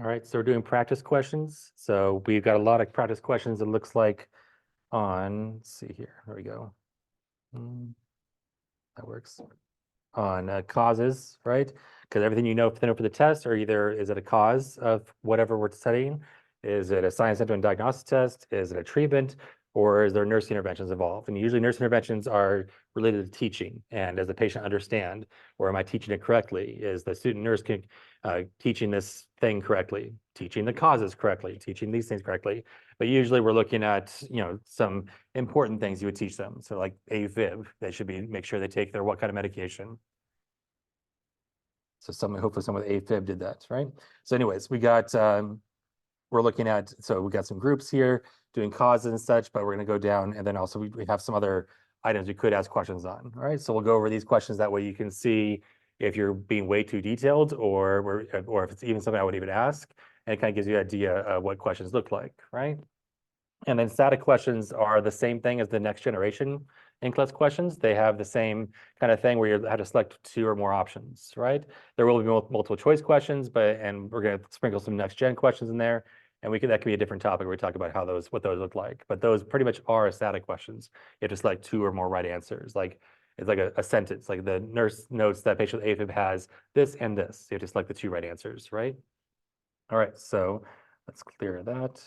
All right, so we're doing practice questions. So we've got a lot of practice questions, it looks like, on, let's see here, there we go. That works. On causes, right? Because everything you know for the test, or either is it a cause of whatever we're studying? Is it a science center and diagnostic test? Is it a treatment? Or is there nurse interventions involved? And usually nurse interventions are related to teaching. And does the patient understand? Or am I teaching it correctly? Is the student nurse teaching this thing correctly? Teaching the causes correctly? Teaching these things correctly? But usually we're looking at, some important things you would teach them. So like AFib, they should make sure they take their what kind of medication. So hopefully someone with AFib did that, right? So anyways, we're looking at, so we got some groups here doing causes and such, but we're gonna go down, and then also we have some other items we could ask questions on. All right, so we'll go over these questions, that way you can see if you're being way too detailed, or if it's even something I would even ask, and it kind of gives you an idea of what questions look like, right? And then static questions are the same thing as the next generation NCLEX questions. They have the same kind of thing where you have to select two or more options, right? There will be multiple choice questions, and we're going to sprinkle some next gen questions in there. And that could be a different topic where we talk about what those look like. But those pretty much are static questions. You have to select two or more right answers. It's like a sentence, like the nurse notes that patient with AFib has this and this. You have to select the two right answers, right? All right, so let's clear that.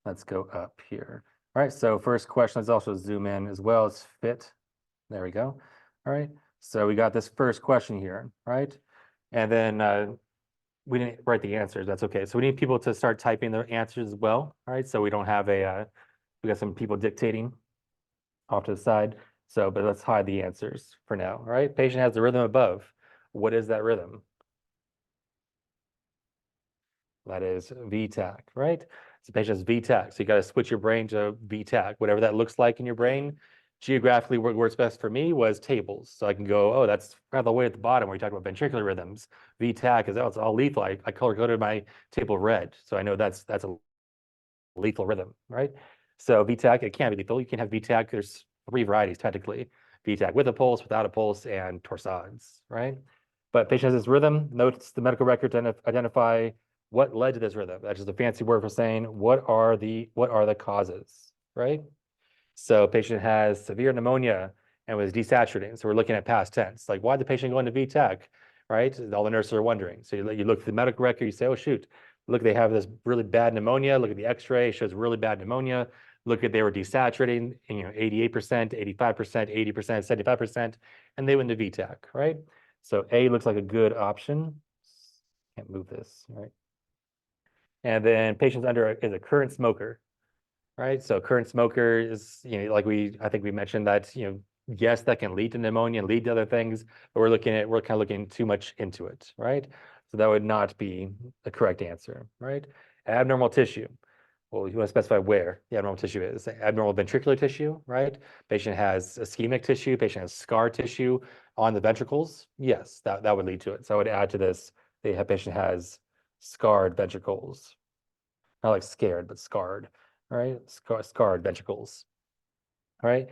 Let's go up here. All right, so first question, let's also zoom in as well as fit. There we go. All right, so we got this first question here, right? And then we didn't write the answers, that's okay. So we need people to start typing their answers as well, all right? So we don't have we got some people dictating off to the side. So, but let's hide the answers for now, all right? Patient has the rhythm above. What is that rhythm? That is VTAC, right? So patient has VTAC. So you got to switch your brain to VTAC, whatever that looks like in your brain. Geographically, what works best for me was tables. So I can go, oh, that's right the way at the bottom where you talk about ventricular rhythms. VTAC is, oh, it's all lethal. I color-coded my table red. So I know that's a lethal rhythm, right? So VTAC, it can be lethal. You can have VTAC. There's 3 varieties technically. VTAC with a pulse, without a pulse, and torsades, right? But patient has this rhythm. Notes the medical record to identify what led to this rhythm. That's just a fancy word for saying what are the causes, right? So patient has severe pneumonia and was desaturating. So we're looking at past tense. Like, why did the patient go into VTAC, right? All the nurses are wondering. So you look at the medical record, you say, oh, shoot, look, they have this really bad pneumonia. Look at the x-ray, shows really bad pneumonia. Look at they were desaturating, 88%, 85%, 80%, 75%, and they went to VTAC, right? So A looks like a good option. Can't move this, right? And then patients is a current smoker, right? So current smoker is, I think we mentioned that, yes, that can lead to pneumonia and lead to other things, but we're kind of looking too much into it, right? So that would not be the correct answer, right? Abnormal tissue. Well, you want to specify where the abnormal tissue is. Abnormal ventricular tissue, right? Patient has ischemic tissue, patient has scar tissue on the ventricles. Yes, that would lead to it. So I would add to this, patient has scarred ventricles. Not like scared, but scarred, right? Scarred ventricles, all right?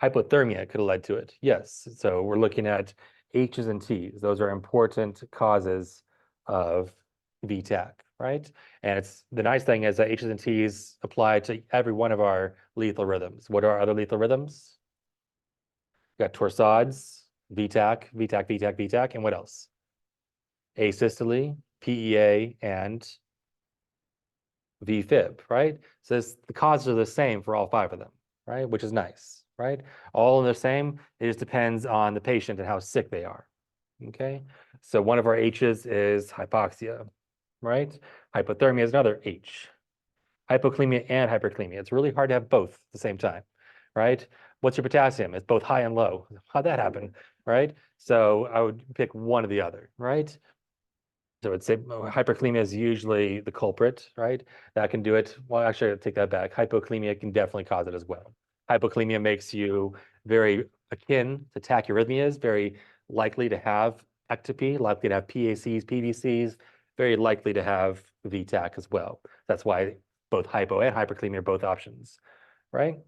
Hypothermia could have led to it. Yes, so we're looking at H's and T's. Those are important causes of VTAC, right? And it's the nice thing is that H's and T's apply to every one of our lethal rhythms. What are our other lethal rhythms? We got torsades, VTAC, VTAC, VTAC, VTAC, and what else? Asystole, PEA, and VFib, right? So the causes are the same for all 5 of them, right? Which is nice, right? All the same. It just depends on the patient and how sick they are. Okay. So one of our H's is hypoxia, right? Hypothermia is another H. Hypoklemia and hyperklemia. It's really hard to have both at the same time, right? What's your potassium? It's both high and low. How'd that happen, right? So I would pick one or the other, right? So I'd say hyperkalemia is usually the culprit, right? That can do it. Well, actually, I'll take that back. Hypoklemia can definitely cause it as well. Hypoklemia makes you very akin to tachyarrhythmias, very likely to have ectopy, likely to have PACs, PVCs, very likely to have VTAC as well. That's why both hypo and hyperkalemia are both options, right?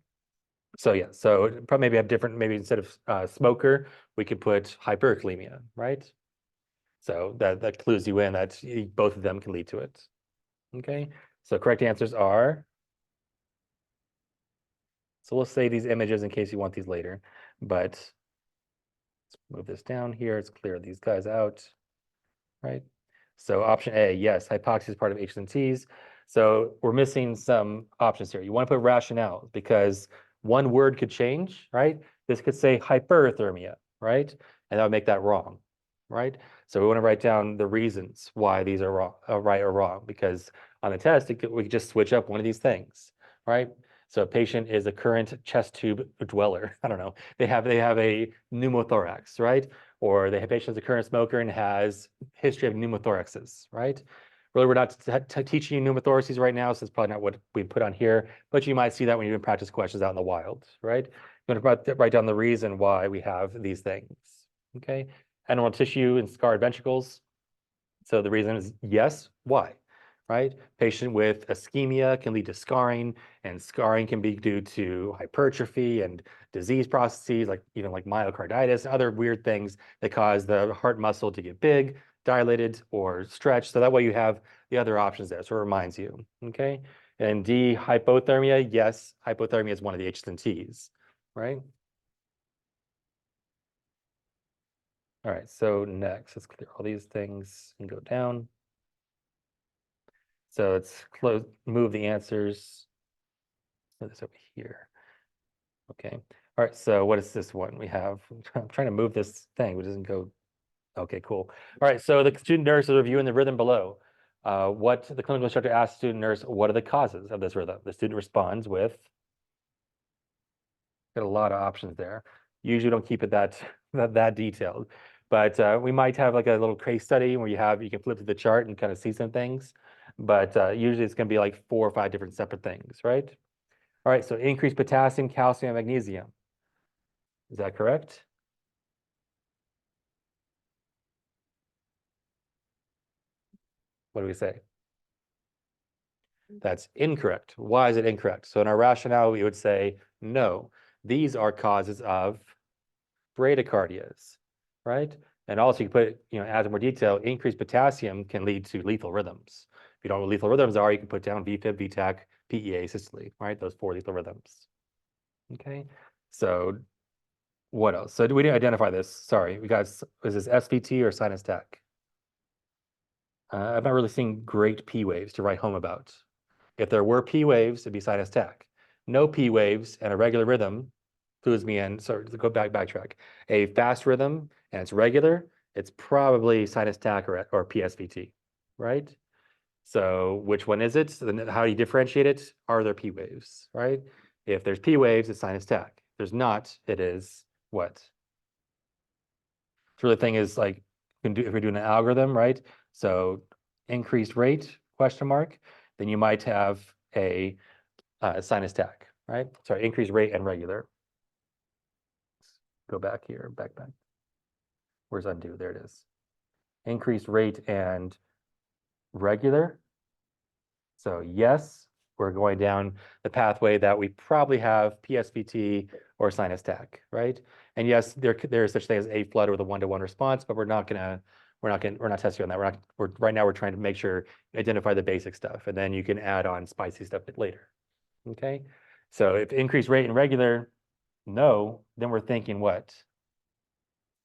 So yeah, so probably maybe have different, maybe instead of smoker, we could put hyperkalemia, right? So that clues you in that both of them can lead to it. Okay, so correct answers are, so we'll save these images in case you want these later, but let's move this down here. Let's clear these guys out, right? So option A, yes, hypoxia is part of H's and T's. So we're missing some options here. You want to put rationale because one word could change, right? This could say hyperthermia, right? And that would make that wrong, right? So we want to write down the reasons why these are wrong, right or wrong, because on the test, we could just switch up one of these things, right? So a patient is a current chest tube dweller. I don't know. They have a pneumothorax, right? Or the patient is a current smoker and has history of pneumothoraxes, right? Really, we're not teaching you pneumothoraces right now, so it's probably not what we put on here, but you might see that when you're doing practice questions out in the wild, right? You want to write down the reason why we have these things, okay? Anormal tissue and scarred ventricles. So the reason is yes, why? Right? Patient with ischemia can lead to scarring, and scarring can be due to hypertrophy and disease processes, like even like myocarditis and other weird things that cause the heart muscle to get big, dilated, or stretched. So that way you have the other options there. So it reminds you. Okay. And D, hypothermia. Yes, hypothermia is one of the H's and T's, right? All right, so next, let's clear all these things and go down. So let's move the answers. Move this over here. Okay. All right, so what is this one? We have, I'm trying to move this thing, which doesn't go. Okay, cool. All right, so the student nurse is reviewing the rhythm below. What the clinical instructor asks student nurse, what are the causes of this rhythm? The student responds with, got a lot of options there. Usually don't keep it that detailed, but we might have like a little case study where you can flip to the chart and kind of see some things, but usually it's going to be like 4 or 5 different separate things, right? All right, so increased potassium, calcium, and magnesium. Is that correct? What do we say? That's incorrect. Why is it incorrect? So in our rationale, we would say, no, these are causes of bradycardias, right? And also you can put, add more detail, increased potassium can lead to lethal rhythms. If you don't know what lethal rhythms are, you can put down VFib, VTAC, PEA, systole, right? Those 4 lethal rhythms. Okay, so what else? So we didn't identify this. Sorry, is this SVT or sinus tach? I'm not really seeing great P waves to write home about. If there were P waves, it'd be sinus tach. No P waves and a regular rhythm clues me in. Sorry, to go backtrack. A fast rhythm and it's regular, it's probably sinus tach or PSVT, right? So which one is it? So then how do you differentiate it? Are there P waves, right? If there's P waves, it's sinus tach. If there's not, it is what? So the thing is like, if we're doing an algorithm, right? So increased rate, question mark, then you might have a sinus tach, right? Sorry, increased rate and regular. Go back here, back. Where's undo? There it is. Increased rate and regular. So yes, we're going down the pathway that we probably have PSVT or sinus tach, right? And yes, there is such thing as a flutter with a one-to-one response, but we're not testing on that. Right now we're trying to make sure you identify the basic stuff, and then you can add on spicy stuff later. Okay, so if increased rate and regular, no, then we're thinking what?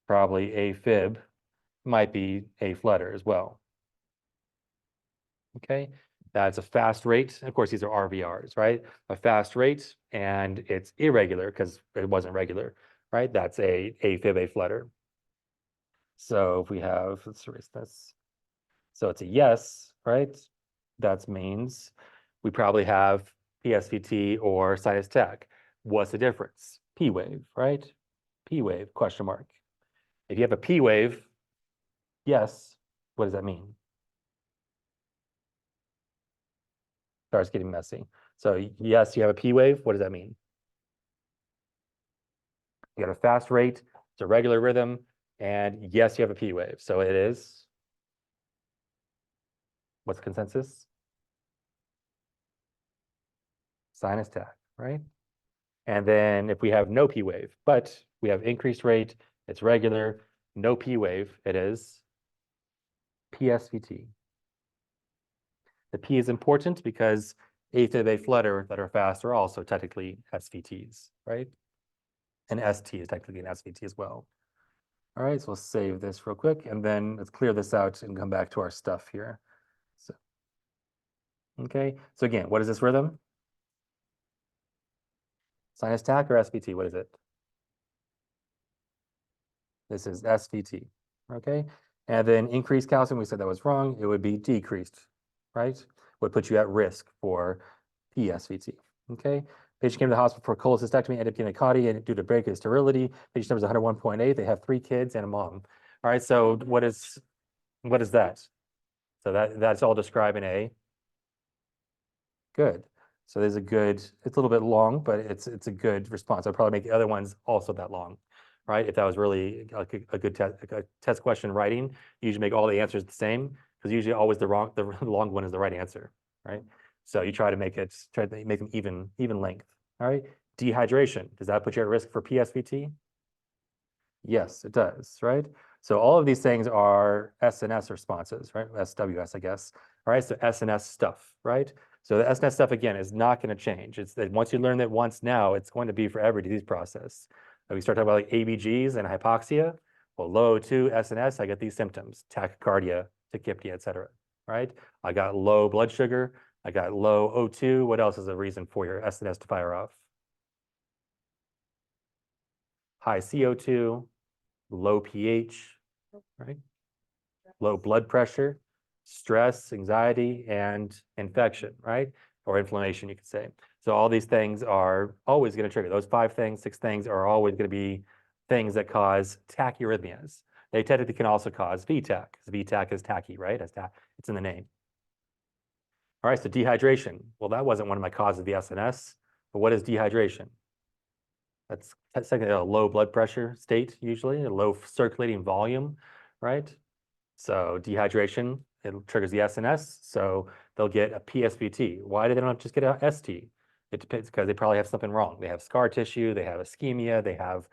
Probably a fib, might be a flutter as well. Okay, that's a fast rate. Of course, these are RVRs, right? A fast rate, and it's irregular because it wasn't regular, right? That's a fib, a flutter. So if we have, let's erase this. So it's a yes, right? That means we probably have PSVT or sinus tach. What's the difference? P wave, right? P wave, question mark. If you have a P wave, yes, what does that mean? Starts getting messy. So yes, you have a P wave. What does that mean? You got a fast rate, it's a regular rhythm, and yes, you have a P wave. So it is, what's consensus? Sinus tach, right? And then if we have no P wave, but we have increased rate, it's regular, no P wave, it is PSVT. The P is important because eighth of a flutter that are fast are also technically SVTs, right? And ST is technically an SVT as well. All right, so we'll save this real quick, and then let's clear this out and come back to our stuff here. So, okay, so again, what is this rhythm? Sinus tach or SVT? What is it? This is SVT, okay? And then increased calcium, we said that was wrong. It would be decreased, right? Would put you at risk for PSVT, okay? Patient came to the hospital for cholecystectomy, ended up getting a CAUTI and due to breakage sterility. Patient number is 101.8. They have 3 kids and a mom. All right, so what is that? So that's all described in A. Good. So there's a good, it's a little bit long, but it's a good response. I'd probably make the other ones also that long, right? If that was really a good test question writing, you usually make all the answers the same because usually always the long one is the right answer, right? So you try to make them even length. All right. Dehydration, does that put you at risk for PSVT? Yes, it does, right? So all of these things are SNS responses, right? SWS, I guess. All right, so SNS stuff, right? So the SNS stuff, again, is not going to change. It's that once you learn that once now, it's going to be for every disease process. We start talking about like ABGs and hypoxia. Well, low to SNS, I get these symptoms, tachycardia, tachypnea, et cetera, right? I got low blood sugar. I got low O2. What else is a reason for your SNS to fire off? High CO2, low pH, right? Low blood pressure, stress, anxiety, and infection, right? Or inflammation, you could say. So all these things are always going to trigger. Those 5 things, 6 things are always going to be things that cause tachyarrhythmias. They technically can also cause VTach, because VTach is tachy, right? It's in the name. All right, so dehydration. Well, that wasn't one of my causes of the SNS, but what is dehydration? That's technically a low blood pressure state, usually, a low circulating volume, right? So dehydration, it triggers the SNS, so they'll get a PSVT. Why do they not just get a ST? It depends because they probably have something wrong. They have scar tissue, they have ischemia, they have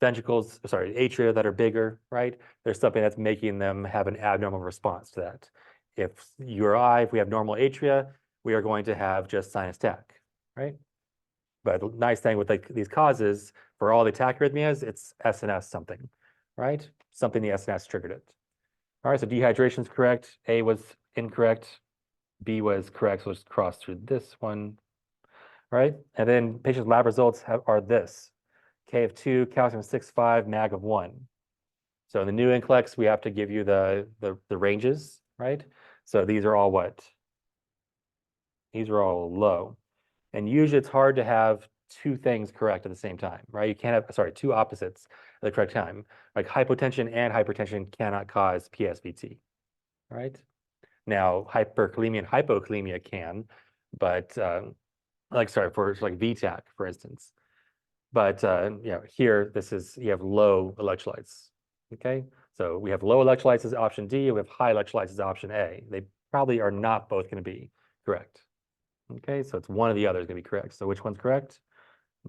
atria that are bigger, right? There's something that's making them have an abnormal response to that. If you or I, if we have normal atria, we are going to have just sinus tach, right? But the nice thing with these causes, for all the tachyarrhythmias, it's SNS something, right? Something the SNS triggered it. All right, so dehydration is correct. A was incorrect. B was correct. So let's cross through this one. All right, and then patient's lab results are this: K of 2, calcium 6.5, mag of 1. So in the new NCLEX, we have to give you the ranges, right? So these are all what? These are all low. And usually it's hard to have 2 things correct at the same time, right? You can't have, sorry, 2 opposites at the correct time. Like hypotension and hypertension cannot cause PSVT, right? Now, hyperkalemia and hypokalemia can, but for like VTach, for instance. But here you have low electrolytes. Okay, so we have low electrolytes as option D. We have high electrolytes as option A. They probably are not both going to be correct. Okay, so it's one or the other is going to be correct. So which one's correct?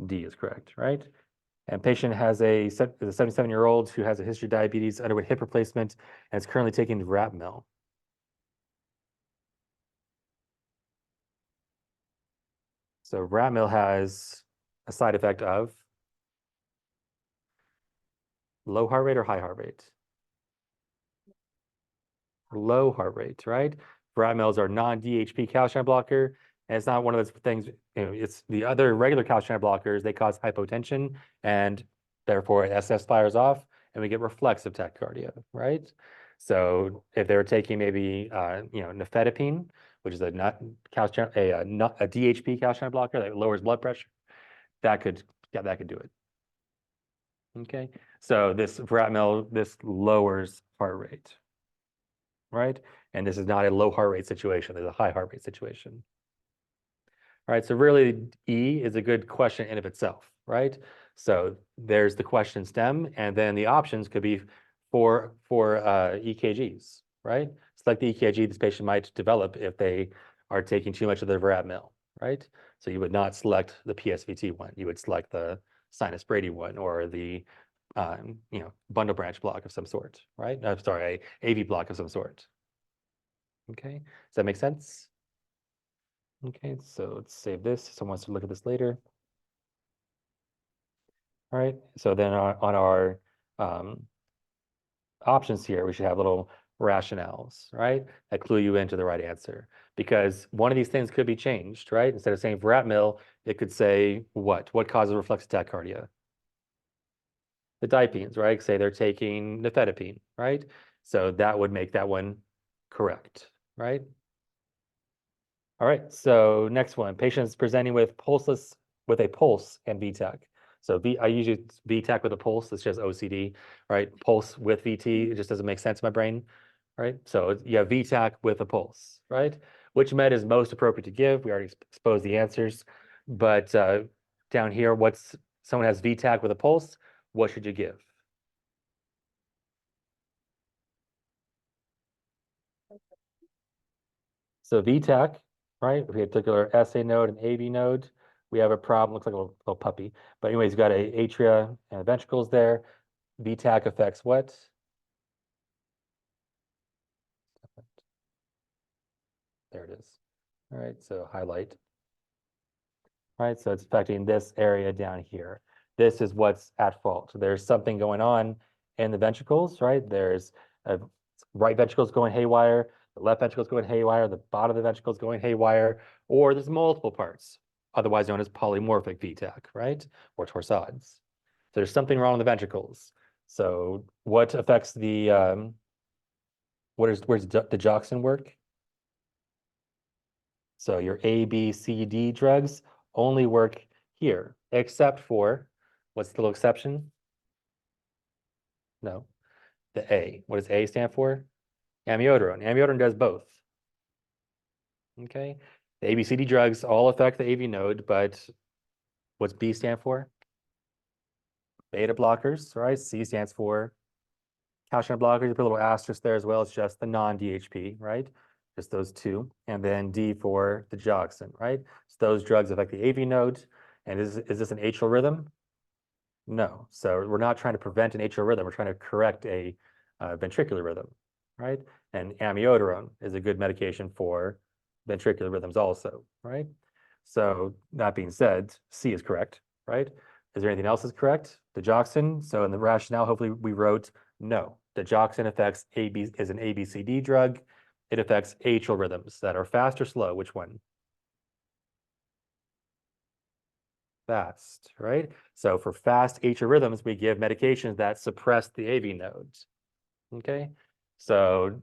D is correct, right? And patient has a 77-year-old who has a history of diabetes, underwent hip replacement, and is currently taking Rapmel. So Rapmel has a side effect of low heart rate or high heart rate? Low heart rate, right? Rapmels are non-DHP calcium blocker, and it's not one of those things, it's the other regular calcium blockers, they cause hypotension, and therefore SS fires off, and we get reflexive tachycardia, right? So if they were taking maybe, nifedipine, which is a DHP calcium blocker that lowers blood pressure, that could do it. Okay, so this Rapmel, this lowers heart rate, right? And this is not a low heart rate situation. There's a high heart rate situation. All right, so really E is a good question in of itself, right? So there's the question stem, and then the options could be for EKGs, right? Select the EKG this patient might develop if they are taking too much of the Rapmel, right? So you would not select the PSVT one. You would select the sinus Brady one or the bundle branch block of some sort, right? I'm sorry, a AV block of some sort. Okay, does that make sense? Okay, so let's save this. If someone wants to look at this later. All right, so then on our options here, we should have little rationales, right? That clue you into the right answer. Because one of these things could be changed, right? Instead of saying verapamil, it could say what? What causes reflex tachycardia? The dipines, right? Say they're taking nifedipine, right? So that would make that one correct, right? All right, so next one, patients presenting with with a pulse and VTAC. So I usually VTAC with a pulse, it's just OCD, right? Pulse with VT, it just doesn't make sense in my brain, right? So you have VTAC with a pulse, right? Which med is most appropriate to give? We already exposed the answers, but down here, someone has VTAC with a pulse, what should you give? So VTAC, right? If we had particular SA node and AV node, we have a problem. Looks like a little puppy. But anyways, you've got a atria and ventricles there. VTAC affects what? There it is. All right, so highlight. All right, so it's affecting this area down here. This is what's at fault. There's something going on in the ventricles, right? There's a right ventricle's going haywire, the left ventricle's going haywire, the bottom of the ventricle's going haywire, or there's multiple parts, otherwise known as polymorphic VTAC, right? Or torsades. So there's something wrong with the ventricles. So what affects the where's the digoxin work? So your A, B, C, D drugs only work here, except for, what's the little exception? No, the A. What does A stand for? Amiodarone. Amiodarone does both. Okay. The ABCD drugs all affect the AV node, but what's B stand for? Beta blockers, right? C stands for calcium blockers. You put a little asterisk there as well. It's just the non-DHP, right? Just those two. And then D for the digoxin, right? So those drugs affect the AV node. And is this an atrial rhythm? No. So we're not trying to prevent an atrial rhythm. We're trying to correct a ventricular rhythm, right? And amiodarone is a good medication for ventricular rhythms also, right? So that being said, C is correct, right? Is there anything else that's correct? Digoxin. So in the rationale, hopefully we wrote no. Digoxin affects is an ABCD drug. It affects atrial rhythms that are fast or slow. Which one? Fast, right? So for fast atrial rhythms, we give medications that suppress the AV nodes. Okay. So,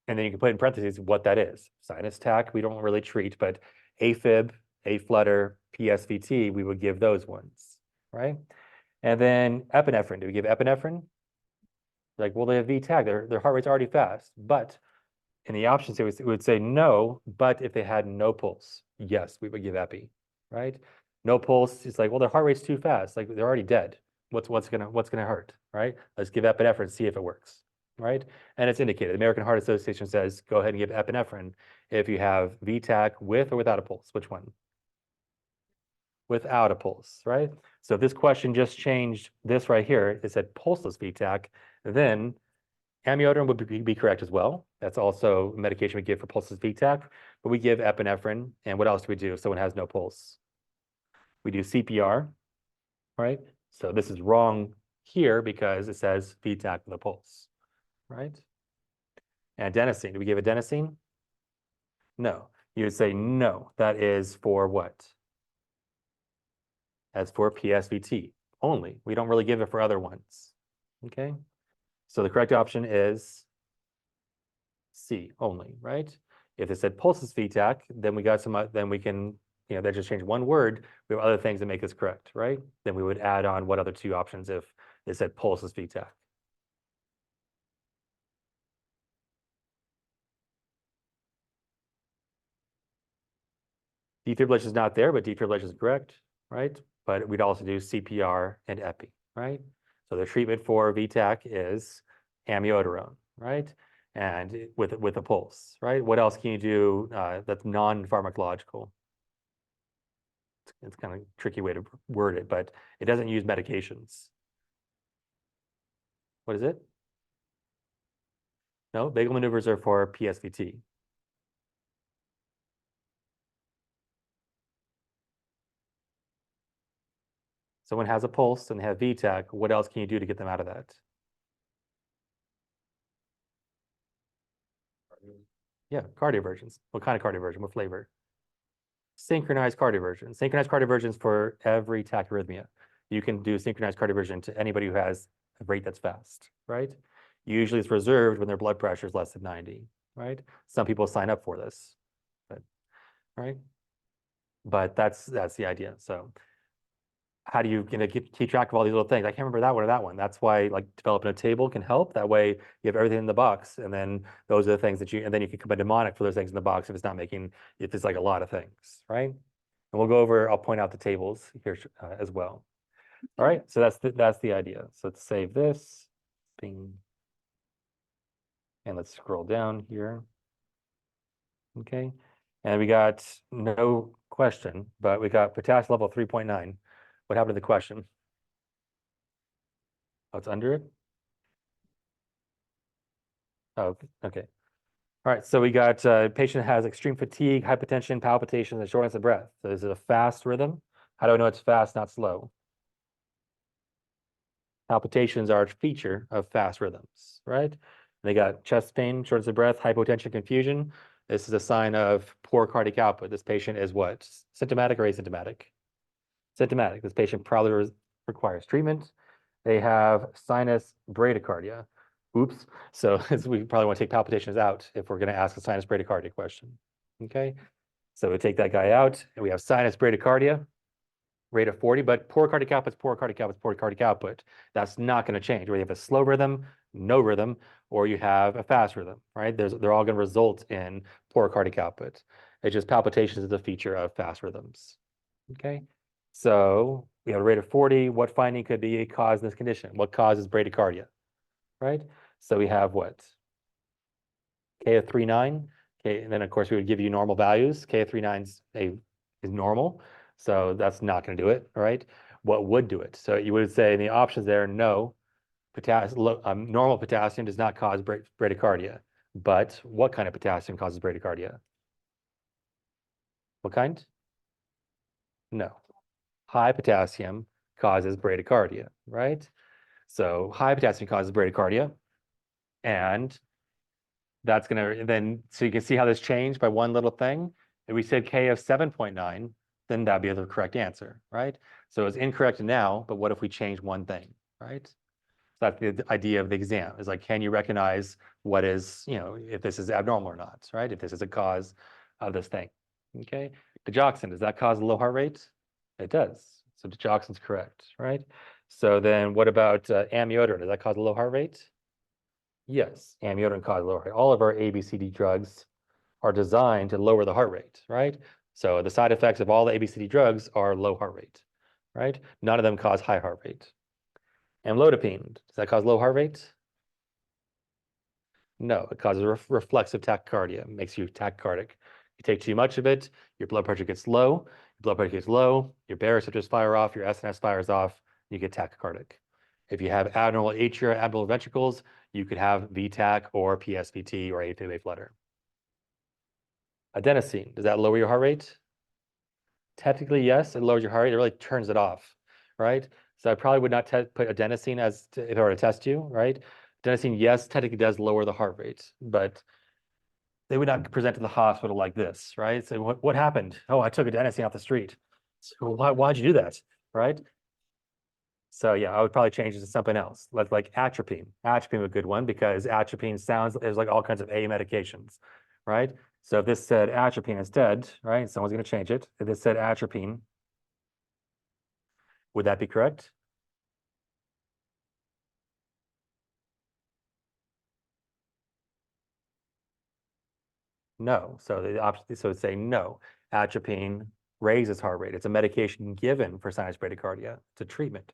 and then you can put in parentheses what that is. Sinus tach, we don't really treat, but AFib, A-flutter, PSVT, we would give those ones, right? And then epinephrine, do we give epinephrine? Like, well, they have VTAG, their heart rate's already fast, but in the options, it would say no, but if they had no pulse, yes, we would give epi, right? No pulse, it's like, well, their heart rate's too fast, like they're already dead. What's gonna hurt, right? Let's give epinephrine, see if it works, right? And it's indicated. The American Heart Association says go ahead and give epinephrine if you have VTAC with or without a pulse. Which one? Without a pulse, right? So if this question just changed this right here, it said pulseless VTAC, then amiodarone would be correct as well. That's also a medication we give for pulseless VTAC, but we give epinephrine. And what else do we do if someone has no pulse? We do CPR, right? So this is wrong here because it says VTAC with a pulse, right? And adenosine, do we give adenosine? No. You would say no. That is for what? That's for PSVT only. We don't really give it for other ones. Okay. So the correct option is C only, right? If it said pulses VTAC, then we got then we can, that just changed one word. We have other things that make this correct, right? Then we would add on what other two options if it said pulses VTAC. Defibrillation is not there, but defibrillation is correct, right? But we'd also do CPR and epi, right? So the treatment for VTAC is amiodarone, right? And with a pulse, right? What else can you do that's non-pharmacological? It's kind of a tricky way to word it, but it doesn't use medications. What is it? No, vagal maneuvers are for PSVT. Someone has a pulse and they have VTAC. What else can you do to get them out of that? Yeah, cardioversions. What kind of cardioversion? What flavor? Synchronized cardioversion. Synchronized cardioversions for every tachyarrhythmia. You can do synchronized cardioversion to anybody who has a rate that's fast, right? Usually it's reserved when their blood pressure is less than 90, right? Some people sign up for this, but right? But that's the idea. So how do you keep track of all these little things? I can't remember that one or that one. That's why like developing a table can help. That way you have everything in the box, and then those are the things that and then you can come a mnemonic for those things in the box if it's not making, if it's like a lot of things, right? And we'll go over, I'll point out the tables here as well. All right, so that's the idea. So let's save this, bing, and let's scroll down here. Okay, and we got no question, but we got potassium level 3.9. What happened to the question? Oh, it's under it? Oh, okay. All right, so we got patient has extreme fatigue, hypotension, palpitations, and shortness of breath. So this is a fast rhythm. How do I know it's fast, not slow? Palpitations are a feature of fast rhythms, right? They got chest pain, shortness of breath, hypotension, confusion. This is a sign of poor cardiac output. This patient is what? Symptomatic or asymptomatic? Symptomatic. This patient probably requires treatment. They have sinus bradycardia. Oops. So we probably want to take palpitations out if we're going to ask a sinus bradycardia question. Okay. So we take that guy out, and we have sinus bradycardia, rate of 40, but poor cardiac output is poor cardiac output is poor cardiac output. That's not going to change. Whether you have a slow rhythm, no rhythm, or you have a fast rhythm, right? They're all going to result in poor cardiac output. It's just palpitations is a feature of fast rhythms. Okay. So we have a rate of 40. What finding could be a cause in this condition? What causes bradycardia, right? So we have what? K of 3.9. Okay, and then of course we would give you normal values. K of 3.9 is normal, so that's not going to do it, right? What would do it? So you would say in the options there, no, normal potassium does not cause bradycardia. But what kind of potassium causes bradycardia? What kind? No. High potassium causes bradycardia, right? So high potassium causes bradycardia, and that's going to then, so you can see how this changed by one little thing. If we said K of 7.9, then that'd be the correct answer, right? So it's incorrect now, but what if we change one thing, right? So that's the idea of the exam, is like, can you recognize what is, if this is abnormal or not, right? If this is a cause of this thing, okay? Digoxin, does that cause a low heart rate? It does. So digoxin's correct, right? So then what about amiodarone? Does that cause a low heart rate? Yes, amiodarone causes low heart rate. All of our ABCD drugs are designed to lower the heart rate, right? So the side effects of all the ABCD drugs are low heart rate, right? None of them cause high heart rate. Amlodipine, does that cause low heart rate? No, it causes reflexive tachycardia. It makes you tachycardic. You take too much of it, your blood pressure gets low. Your blood pressure gets low, your baroreceptors fire off, your SNS fires off, you get tachycardic. If you have abnormal atria, abnormal ventricles, you could have VTAC or PSVT or AFib flutter. Adenosine, does that lower your heart rate? Technically, yes, it lowers your heart rate. It really turns it off, right? So I probably would not put adenosine if I were to test you, right? Adenosine, yes, technically does lower the heart rate, but they would not present to the hospital like this, right? So what happened? Oh, I took adenosine off the street. So why'd you do that, right? So yeah, I would probably change it to something else, like atropine. Atropine is a good one because atropine sounds, there's like all kinds of A medications, right? So if this said atropine instead, right? Someone's going to change it. If this said atropine, would that be correct? No. So the option, so it's saying no. Atropine raises heart rate. It's a medication given for sinus bradycardia. It's a treatment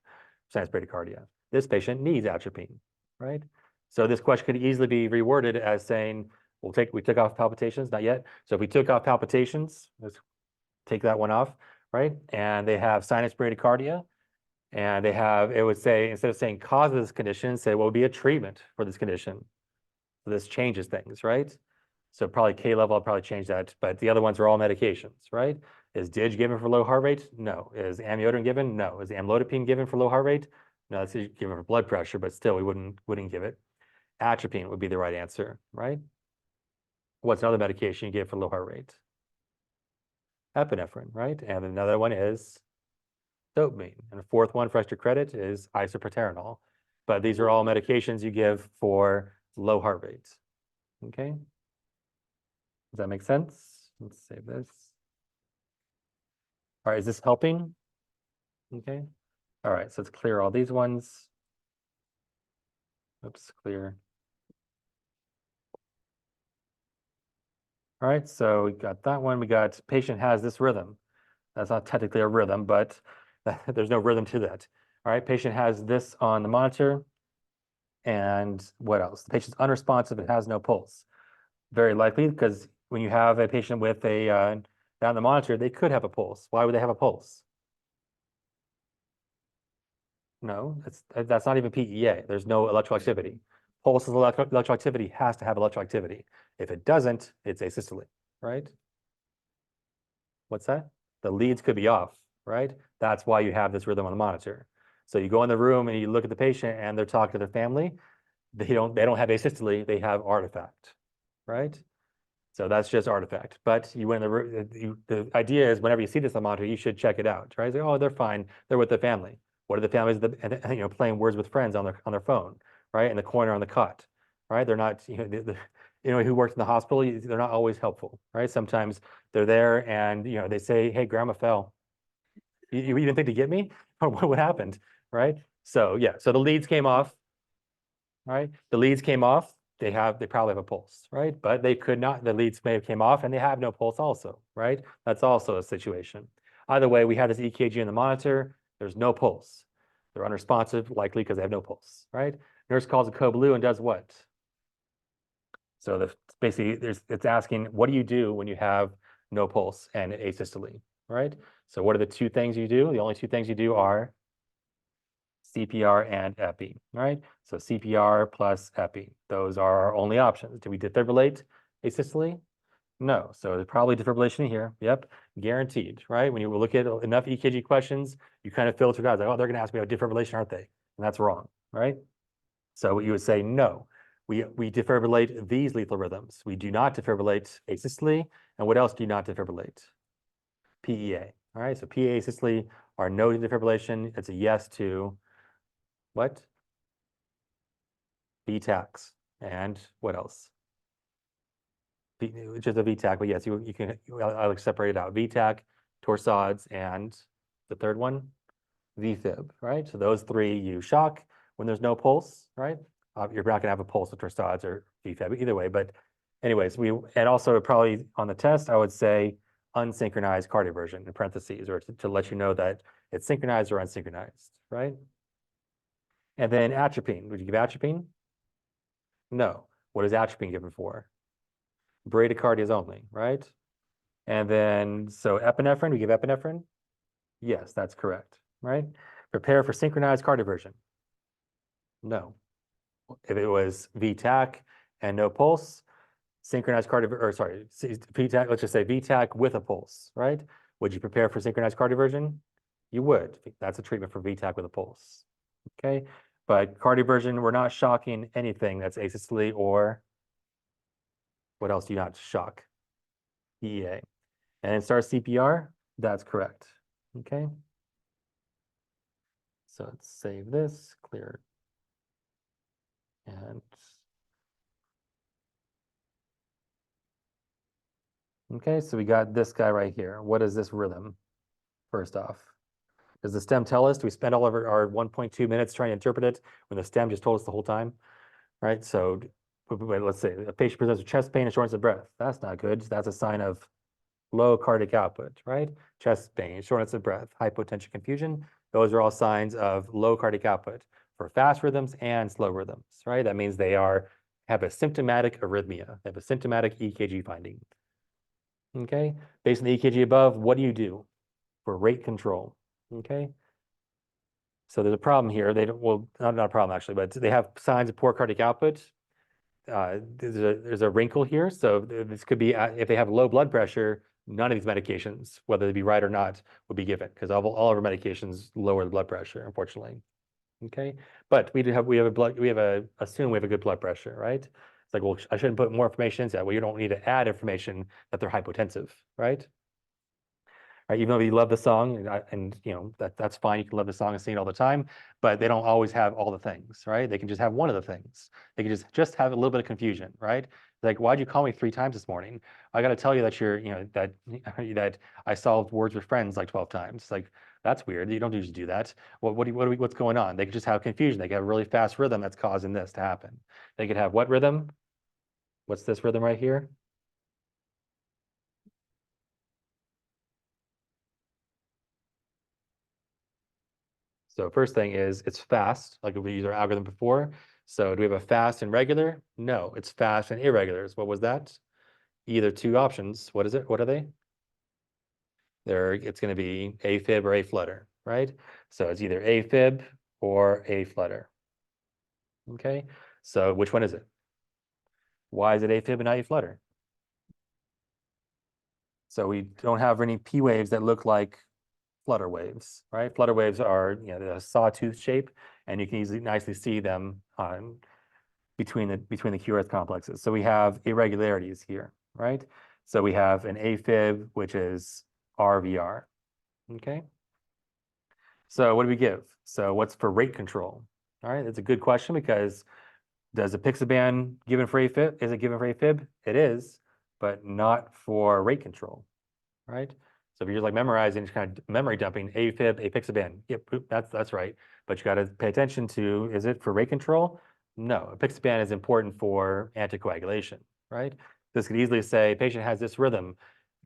for sinus bradycardia. This patient needs atropine, right? So this question could easily be reworded as saying, we took off palpitations, not yet. So if we took off palpitations, let's take that one off, right? And they have sinus bradycardia, and it would say, instead of saying cause of this condition, say what would be a treatment for this condition. So this changes things, right? So probably K level, I'll probably change that, but the other ones are all medications, right? Is DIG given for low heart rate? No. Is amiodarone given? No. Is amlodipine given for low heart rate? No, it's given for blood pressure, but still we wouldn't give it. Atropine would be the right answer, right? What's another medication you give for low heart rate? Epinephrine, right? And another one is dopamine. And the fourth one for extra credit is isoproterenol. But these are all medications you give for low heart rate. Okay? Does that make sense? Let's save this. All right, is this helping? Okay. All right, so let's clear all these ones. Oops, clear. All right, so we got that one. We got patient has this rhythm. That's not technically a rhythm, but there's no rhythm to that. All right, patient has this on the monitor. And what else? The patient's unresponsive and has no pulse. Very likely, because when you have a patient with a down the monitor, they could have a pulse. Why would they have a pulse? No, that's not even PEA. There's no electrical activity. Pulse is electrical activity, has to have electrical activity. If it doesn't, it's asystole, right? What's that? The leads could be off, right? That's why you have this rhythm on the monitor. So you go in the room and you look at the patient and they're talking to their family. They don't have asystole, they have artifact, right? So that's just artifact. But you went in the room, the idea is whenever you see this on the monitor, you should check it out, right? Like, oh, they're fine. They're with their family. What are the families playing words with friends on their phone, right? In the corner on the cot, right? They're not, who works in the hospital, they're not always helpful, right? Sometimes they're there and they say, hey, grandma fell. You even think to get me? Or what happened, right? So yeah, so the leads came off, right? The leads came off. They probably have a pulse, right? But they could not, the leads may have came off and they have no pulse also, right? That's also a situation. Either way, we have this EKG in the monitor. There's no pulse. They're unresponsive, likely because they have no pulse, right? Nurse calls a code blue and does what? So basically, it's asking, what do you do when you have no pulse and asystole, right? So what are the two things you do? The only two things you do are CPR and epi, right? So CPR plus epi. Those are our only options. Do we defibrillate asystole? No. So there's probably defibrillation here. Yep, guaranteed, right? When you look at enough EKG questions, you kind of filter out, like, oh, they're going to ask me about defibrillation, aren't they? And that's wrong, right? So you would say no. We defibrillate these lethal rhythms. We do not defibrillate asystole. And what else do you not defibrillate? PEA. All right, so PEA, asystole are no defibrillation. It's a yes to what? VTACs. And what else? Which is a VTAC, but yes, you can, I'll separate it out. VTAC, torsades, and the third one, VFib, right? So those three you shock when there's no pulse, right? You're not gonna have a pulse with torsades or VFib either way, but anyways, and also probably on the test, I would say unsynchronized cardioversion in parentheses, or to let you know that it's synchronized or unsynchronized, right? And then atropine, would you give atropine? No. What is atropine given for? Bradycardias only, right? And then, so epinephrine, we give epinephrine? Yes, that's correct, right? Prepare for synchronized cardioversion? No. If it was VTAC and no pulse, synchronized VTAC, let's just say VTAC with a pulse, right? Would you prepare for synchronized cardioversion? You would. That's a treatment for VTAC with a pulse, okay? But cardioversion, we're not shocking anything that's asystole or what else do you not shock? EA. And then start CPR, that's correct, okay? So let's save this, clear. And okay, so we got this guy right here. What is this rhythm? First off, does the stem tell us? Do we spend all of our 1.2 minutes trying to interpret it when the stem just told us the whole time, right? So let's say a patient presents with chest pain and shortness of breath. That's not good. That's a sign of low cardiac output, right? Chest pain, shortness of breath, hypotension, confusion. Those are all signs of low cardiac output for fast rhythms and slow rhythms, right? That means they have a symptomatic arrhythmia. They have a symptomatic EKG finding. Okay, based on the EKG above, what do you do for rate control? Okay, so there's a problem here. They don't, well, not a problem actually, but they have signs of poor cardiac output. There's a wrinkle here. So this could be if they have low blood pressure, none of these medications, whether they be right or not, would be given because all of our medications lower the blood pressure, unfortunately. Okay, but assume we have a good blood pressure, right? It's like, well, I shouldn't put more information into that. Well, you don't need to add information that they're hypotensive, right? Right, even though you love the song and you know that's fine, you can love the song and sing it all the time, but they don't always have all the things, right? They can just have one of the things. They can just have a little bit of confusion, right? Like, why'd you call me 3 times this morning? I got to tell you that you're, you know, that that I solved words with friends like 12 times. Like, that's weird. You don't usually do that. What's going on? They could just have confusion. They could have a really fast rhythm that's causing this to happen. They could have what rhythm? What's this rhythm right here? So first thing is it's fast, like we used our algorithm before. So do we have a fast and regular? No, it's fast and irregulars. What was that? Either two options. What is it? What are they? It's going to be AFib or A flutter, right? So it's either AFib or A flutter. Okay. So which one is it? Why is it AFib and not A flutter? So we don't have any P waves that look like flutter waves, right? Flutter waves are, you know, the sawtooth shape, and you can easily nicely see them between the QRS complexes. So we have irregularities here, right? So we have an AFib, which is RVR. Okay. So what do we give? So what's for rate control? All right, it's a good question because does apixaban given for AFib? Is it given for AFib? It is, but not for rate control, right? So if you're just like memorizing, just kind of memory dumping, AFib, apixaban. Yep, that's right. But you got to pay attention to, is it for rate control? No, apixaban is important for anticoagulation, right? This could easily say patient has this rhythm,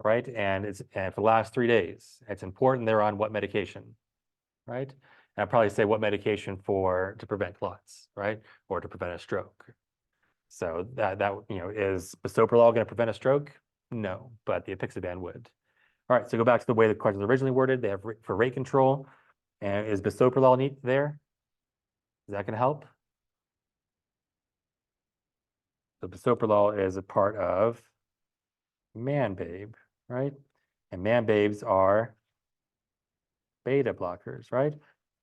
right? And for the last 3 days. It's important they're on what medication, right? And I'd probably say what medication to prevent clots, right? Or to prevent a stroke. So that you know, is bisoprolol going to prevent a stroke? No, but the apixaban would. All right, so go back to the way the question was originally worded. They have for rate control. And is bisoprolol there? Is that going to help? So bisoprolol is a part of man-babe, right? And man-babes are beta blockers, right?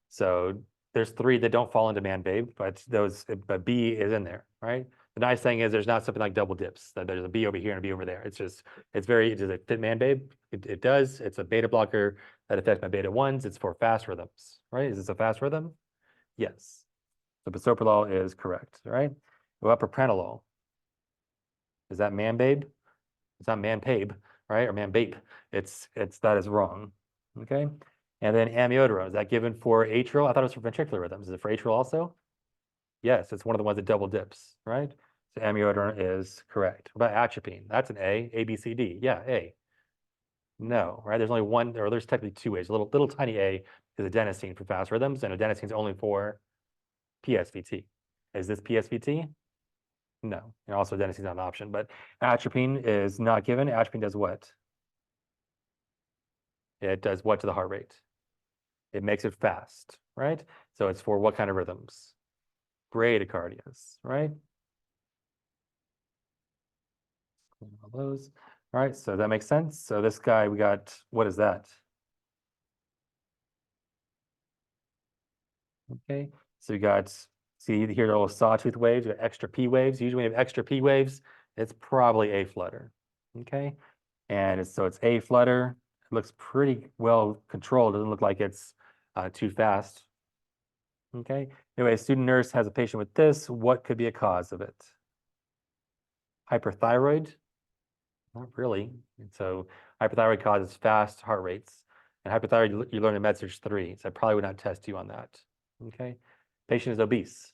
So there's 3 that don't fall into man-babe, but B is in there, right? The nice thing is there's not something like double dips. That there's a B over here and a B over there. It's just, does it fit man-babe? It does. It's a beta blocker that affects my beta 1s. It's for fast rhythms, right? Is this a fast rhythm? Yes. So bisoprolol is correct, right? What about propranolol? Is that man-babe? It's not man-babe, right? Or man-babe. That is wrong. Okay. And then amiodarone, is that given for atrial? I thought it was for ventricular rhythms. Is it for atrial also? Yes, it's one of the ones that double dips, right? So amiodarone is correct. What about atropine? That's an A, B, C, D. Yeah, A. No, right? There's only one, or there's technically 2 A's. Little tiny A is adenosine for fast rhythms, and adenosine is only for PSVT. Is this PSVT? No. And also adenosine is not an option, but atropine is not given. Atropine does what? It does what to the heart rate? It makes it fast, right? So it's for what kind of rhythms? Bradycardias, right? All those. All right, so that makes sense. So this guy, we got, what is that? Okay, so we got, see here, little sawtooth waves, we got extra P waves. Usually when you have extra P waves, it's probably A flutter. Okay, and so it's A flutter. It looks pretty well controlled. It doesn't look like it's too fast. Okay, anyway, a student nurse has a patient with this. What could be a cause of it? Hyperthyroid? Not really. And so hyperthyroid causes fast heart rates. And hyperthyroid, you learn in MedSearch 3, so I probably would not test you on that. Okay. Patient is obese.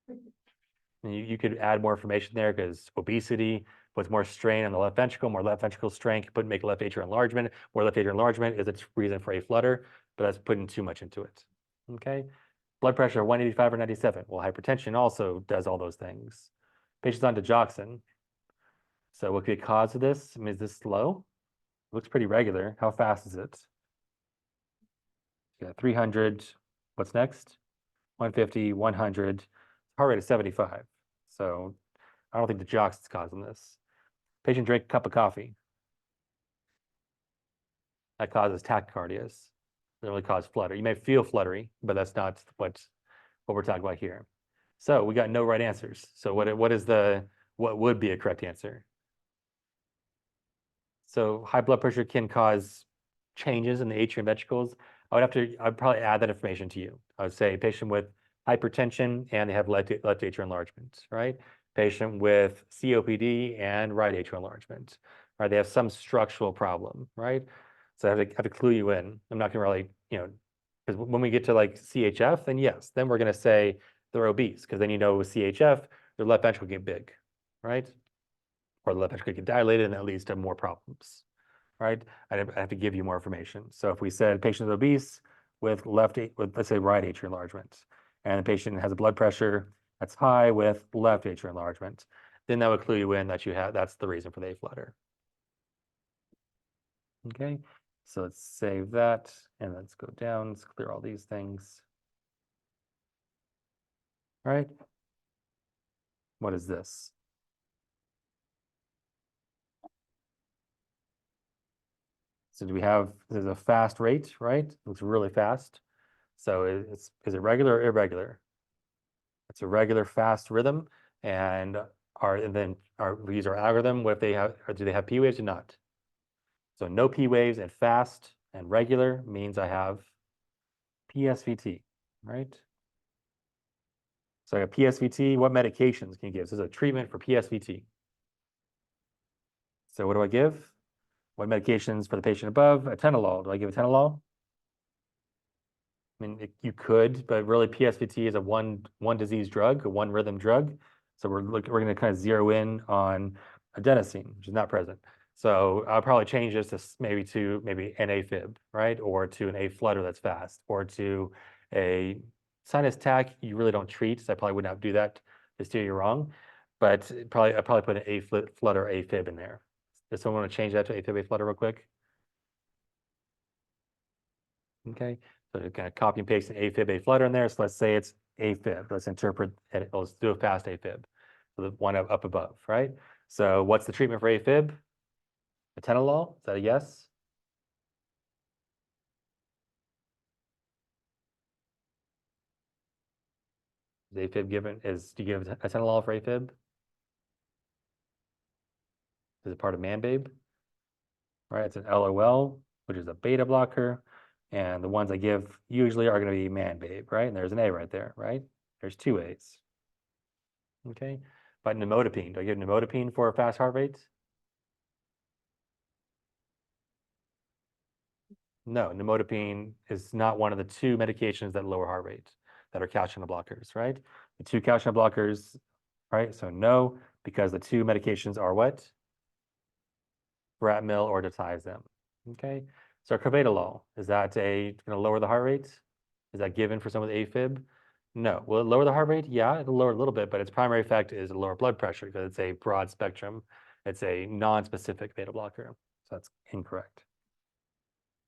And you could add more information there because obesity puts more strain on the left ventricle, more left ventricle strain could make left atrial enlargement. More left atrial enlargement is a reason for a flutter, but that's putting too much into it. Okay. Blood pressure 185 or 97. Well, hypertension also does all those things. Patient's on digoxin. So what could be a cause of this? I mean, is this slow? Looks pretty regular. How fast is it? Yeah, 300. What's next? 150, 100. Heart rate is 75. So I don't think the jocks is causing this. Patient drank a cup of coffee. That causes tachycardias. Doesn't really cause flutter. You may feel fluttery, but that's not what we're talking about here. So we got no right answers. So what would be a correct answer? So high blood pressure can cause changes in the atrium ventricles. I'd probably add that information to you. I would say patient with hypertension and they have left atrial enlargement, right? Patient with COPD and right atrial enlargement, right? They have some structural problem, right? So I have to clue you in. I'm not gonna really, because when we get to like CHF, then yes, then we're gonna say they're obese, because then with CHF, their left ventricle get big, right? Or the left ventricle get dilated, and that leads to more problems, right? I have to give you more information. So if we said patient is obese with let's say right atrial enlargement, and the patient has a blood pressure that's high with left atrial enlargement, then that would clue you in that that's the reason for the aflutter. Okay, so let's save that and let's go down. Let's clear all these things. All right. What is this? So there's a fast rate, right? It looks really fast. So is it regular or irregular? It's a regular fast rhythm, and we use our algorithm. What if do they have P waves or not? So no P waves and fast and regular means I have PSVT, right? So I got PSVT. What medications can you give? This is a treatment for PSVT. So what do I give? What medications for the patient above? Atenolol. Do I give atenolol? I mean, you could, but really PSVT is a one disease drug, a one rhythm drug. So we're going to kind of zero in on adenosine, which is not present. So I'll probably change this to maybe an AFib, right? Or to an A flutter that's fast, or to a sinus tach. You really don't treat, so I probably would not do that to steer you wrong. But I probably put an A flutter AFib in there. Does someone want to change that to AFib A flutter real quick? Okay, so just kind of copy and paste an AFib, A flutter in there. So let's say it's AFib. Let's interpret it. Let's do a fast AFib. So the one up above, right? So what's the treatment for AFib? Atenolol? Is that a yes? Is AFib do you give atenolol for AFib? Is it part of Manbabe? Right, it's an LOL, which is a beta blocker. And the ones I give usually are going to be Manbabe, right? And there's an A right there, right? There's two A's. Okay, but nimodipine, do I give nimodipine for a fast heart rate? No, nimodipine is not one of the two medications that lower heart rate that are calcium blockers, right? The two calcium blockers, right? So no, because the two medications are what? Verapamil or diazepam. Okay. So carvedilol, is that going to lower the heart rate? Is that given for some of the AFib? No. Will it lower the heart rate? Yeah, it'll lower a little bit, but its primary effect is lower blood pressure because it's a broad spectrum. It's a non-specific beta blocker. So that's incorrect.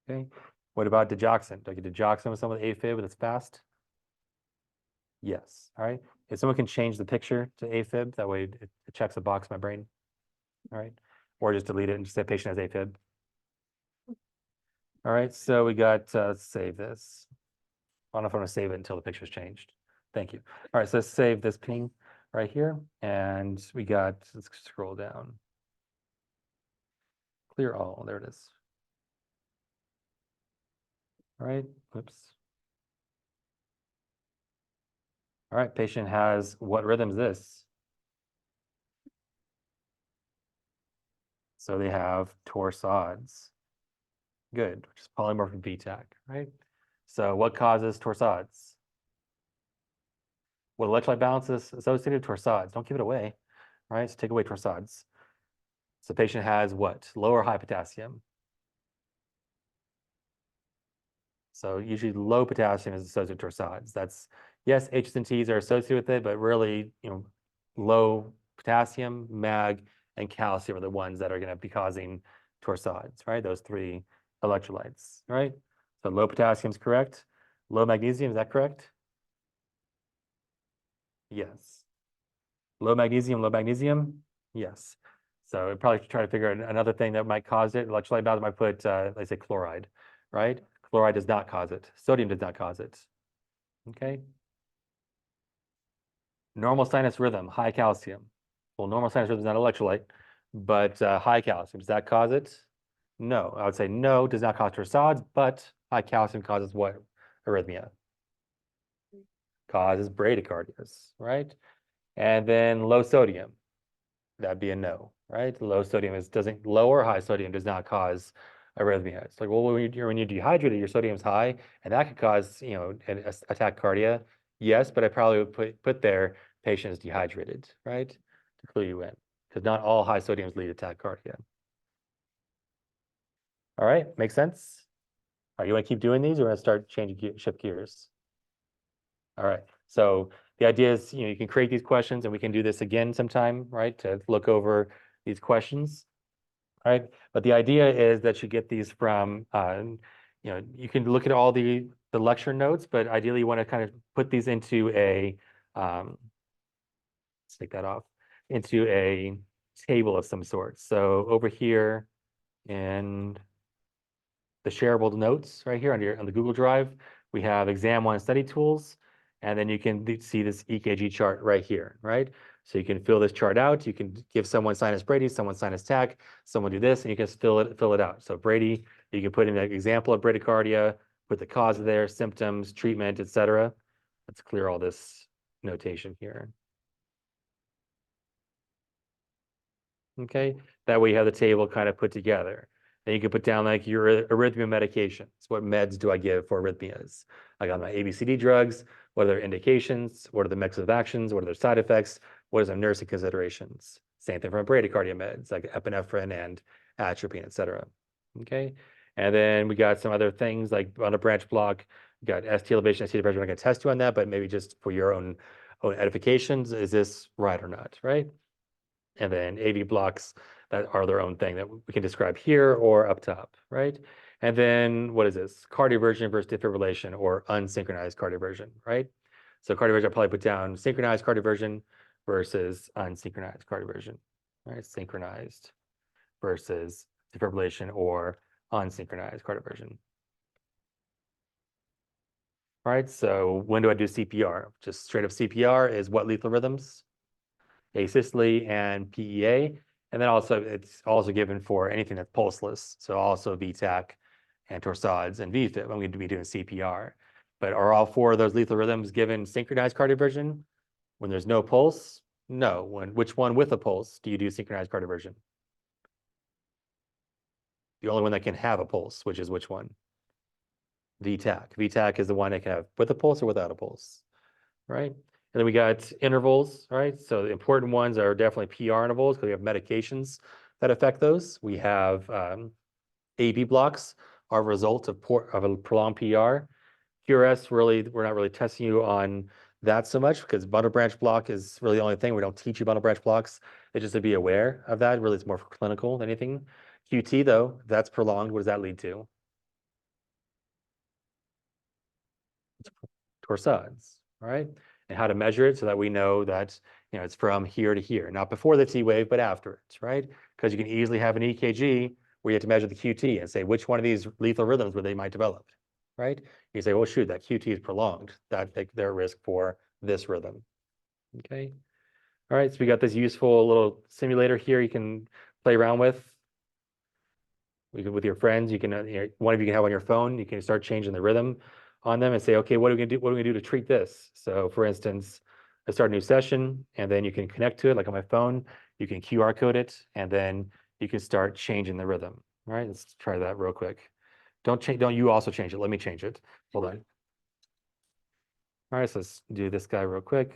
Okay. What about digoxin? Do I get digoxin with some of the AFib that's fast? Yes. All right. If someone can change the picture to AFib, that way it checks a box in my brain. All right. Or just delete it and just say patient has AFib. All right. So we got, let's save this. I don't know if I want to save it until the picture's changed. Thank you. All right. So let's save this ping right here. And let's scroll down. Clear all. There it is. All right. Oops. All right. Patient has, what rhythm is this? So they have torsades. Good, which is polymorphic VTAC, right? So what causes torsades? What electrolyte balance is associated with torsades? Don't give it away, right? So take away torsades. So the patient has what? Low or high potassium? So usually low potassium is associated with torsades. Yes, H's and T's are associated with it, but really, low potassium, mag, and calcium are the ones that are going to be causing torsades, right? Those three electrolytes, right? So low potassium is correct. Low magnesium, is that correct? Yes. Low magnesium, yes. So I'd probably try to figure out another thing that might cause it. Electrolyte balance might put, let's say chloride, right? Chloride does not cause it. Sodium does not cause it. Okay. Normal sinus rhythm, high calcium. Well, normal sinus rhythm is not electrolyte, but high calcium, does that cause it? No, I would say no, does not cause torsades, but high calcium causes what? Arrhythmia. Causes bradycardias, right? And then low sodium, that'd be a no, right? Low sodium doesn't, low or high sodium does not cause arrhythmia. It's like, well, when you're dehydrated, your sodium's high, and that could cause, attack cardia. Yes, but I probably would put there patient is dehydrated, right? To clue you in, because not all high sodiums lead to tachycardia. All right, makes sense? All right, you want to keep doing these, or want to start shift gears? All right. So the idea is, you can create these questions, and we can do this again sometime, right? To look over these questions, right? But the idea is that you get these from, you can look at all the lecture notes, but ideally you want to kind of put these into a, let's take that off, into a table of some sort. So over here in the shareable notes right here on the Google Drive, we have exam one study tools, and then you can see this EKG chart right here, right? So you can fill this chart out. You can give someone sinus Brady, someone sinus TAC, someone do this, and you can fill it out. So Brady, you can put in an example of bradycardia, put the cause there, symptoms, treatment, etc. Let's clear all this notation here. Okay, that way you have the table kind of put together. Then you can put down like your arrhythmia medications. What meds do I give for arrhythmias? I got my ABCD drugs. What are their indications? What are the mechanisms of actions? What are their side effects? What is their nursing considerations? Same thing for bradycardia meds like epinephrine and atropine, etc. Okay, and then we got some other things like on a branch block. We got ST elevation, ST depression. I'm going to test you on that, but maybe just for your own edifications, is this right or not? Right? And then AV blocks that are their own thing that we can describe here or up top, right? And then what is this? Cardioversion versus defibrillation or unsynchronized cardioversion, right? So cardioversion, I'll probably put down synchronized cardioversion versus unsynchronized cardioversion, right? Synchronized versus defibrillation or unsynchronized cardioversion. All right, so when do I do CPR? Just straight up CPR is what lethal rhythms? asystole and PEA. And then also it's also given for anything that's pulseless. So also VTAC and torsades and VFib. I'm going to be doing CPR. But are all four of those lethal rhythms given synchronized cardioversion? When there's no pulse? No. Which one with a pulse do you do synchronized cardioversion? The only one that can have a pulse, which is which one? VTAC. VTAC is the one that can have with a pulse or without a pulse, right? And then we got intervals, right? So the important ones are definitely PR intervals because we have medications that affect those. We have AB blocks are a result of a prolonged PR. QRS, really, we're not really testing you on that so much because bundle branch block is really the only thing. We don't teach you bundle branch blocks. It's just to be aware of that. Really, it's more for clinical than anything. QT, though, that's prolonged. What does that lead to? Torsades, all right? And how to measure it so that we know that it's from here to here, not before the T wave, but after it, right? Because you can easily have an EKG where you have to measure the QT and say which one of these lethal rhythms where they might develop, right? You say, well, shoot, that QT is prolonged. That they're at risk for this rhythm. Okay. All right, so we got this useful little simulator here you can play around with. With your friends, you can one of you can have on your phone. You can start changing the rhythm on them and say, okay, what are we gonna do? What are we gonna do to treat this? So, for instance, I start a new session, and then you can connect to it, like on my phone. You can QR code it, and then you can start changing the rhythm. All right, let's try that real quick. Don't change. Don't you also change it? Let me change it. Hold on. All right, so let's do this guy real quick.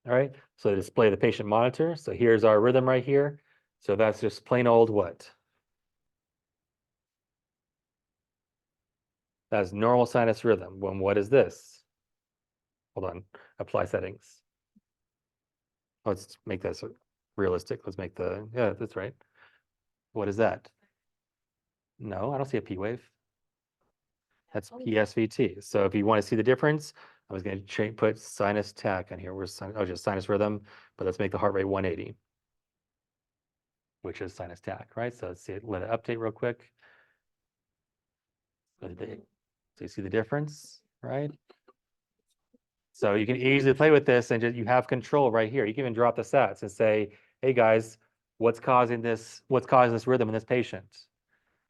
All right, so display the patient monitor. So here's our rhythm right here. So that's just plain old what? That's normal sinus rhythm. When what is this? Hold on, apply settings. Let's make this realistic. Let's make yeah, that's right. What is that? No, I don't see a P wave. That's PSVT. So if you want to see the difference, I was going to put sinus TAC on here. Just sinus rhythm, but let's make the heart rate 180. which is sinus tach, right? So let's see it, let it update real quick. So you see the difference, right? So you can easily play with this and just, you have control right here. You can even drop the sats and say, hey guys, what's causing this rhythm in this patient,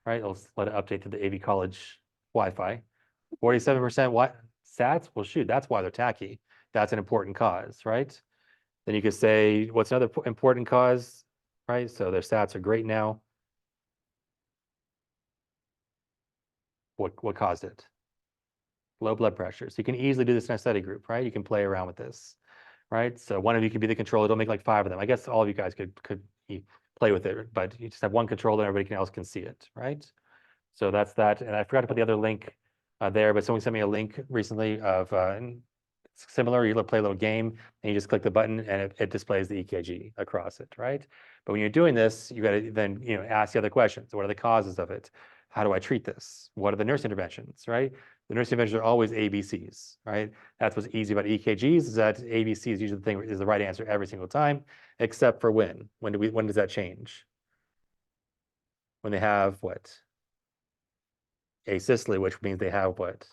right? I'll let it update to the AV College Wi-Fi. 47% sats, well, shoot, that's why they're tacky. That's an important cause, right? Then you could say, what's another important cause, right? So their sats are great now. What caused it? Low blood pressure. So you can easily do this in a study group, right? You can play around with this, right? So one of you could be the controller. Don't make like 5 of them. I guess all of you guys could play with it, but you just have one controller and everybody else can see it, right? So that's that. And I forgot to put the other link there, but someone sent me a link recently of similar. You play a little game and you just click the button and it displays the EKG across it, right? But when you're doing this, you got to then ask the other questions. What are the causes of it? How do I treat this? What are the nurse interventions, right? The nurse interventions are always ABCs, right? That's what's easy about EKGs is that ABC is usually the right answer every single time, except for when. When does that change? When they have what? Asystole, which means they have what?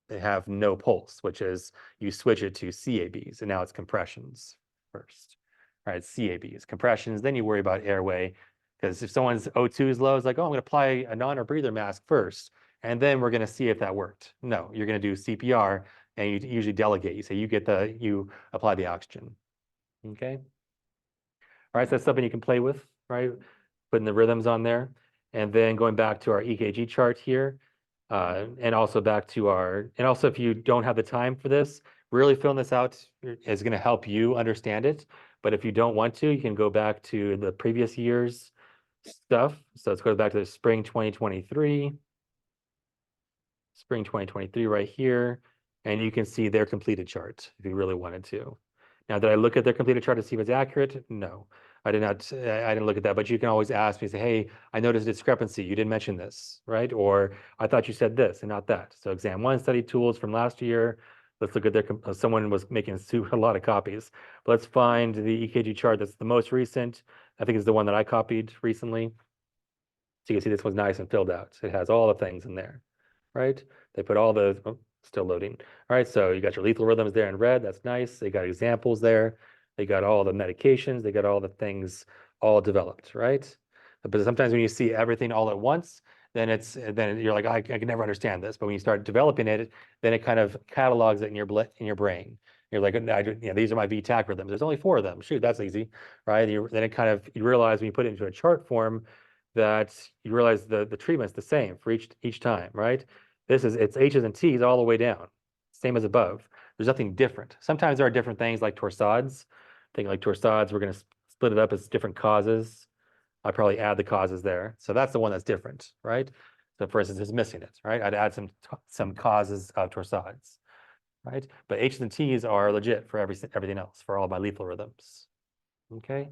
They have no pulse, which is you switch it to CABs, and now it's compressions first, right? CABs, compressions, then you worry about airway, because if someone's O2 is low, it's like, oh, I'm going to apply a non or breather mask first, and then we're going to see if that worked. No, you're going to do CPR, and you usually delegate. You say you apply the oxygen, okay? All right, so that's something you can play with, right? Putting the rhythms on there. And then going back to our EKG chart here, and also if you don't have the time for this, really filling this out is going to help you understand it. But if you don't want to, you can go back to the previous year's stuff. So let's go back to the spring 2023. Spring 2023 right here. And you can see their completed chart if you really wanted to. Now, did I look at their completed chart to see if it's accurate? No, I did not. I didn't look at that, but you can always ask me, say, hey, I noticed a discrepancy. You didn't mention this, right? Or I thought you said this and not that. So exam 1 study tools from last year. Let's look at their, someone was making a lot of copies. But let's find the EKG chart that's the most recent. I think it's the one that I copied recently. So you can see this one's nice and filled out. It has all the things in there, right? They put all the, oh, still loading. All right, so you got your lethal rhythms there in red. That's nice. They got examples there. They got all the medications. They got all the things all developed, right? But sometimes when you see everything all at once, then you're like, I can never understand this. But when you start developing it, then it kind of catalogs it in your brain. You're like, these are my VTAC rhythms. There's only 4 of them. Shoot, that's easy, right? Then you realize when you put it into a chart form that you realize the treatment's the same for each time, right? It's H's and T's all the way down, same as above. There's nothing different. Sometimes there are different things like torsades. Think like torsades, we're going to split it up as different causes. I'd probably add the causes there. So that's the one that's different, right? So for instance, it's missing it, right? I'd add some causes of torsades, right? But H's and T's are legit for everything else, for all my lethal rhythms, okay?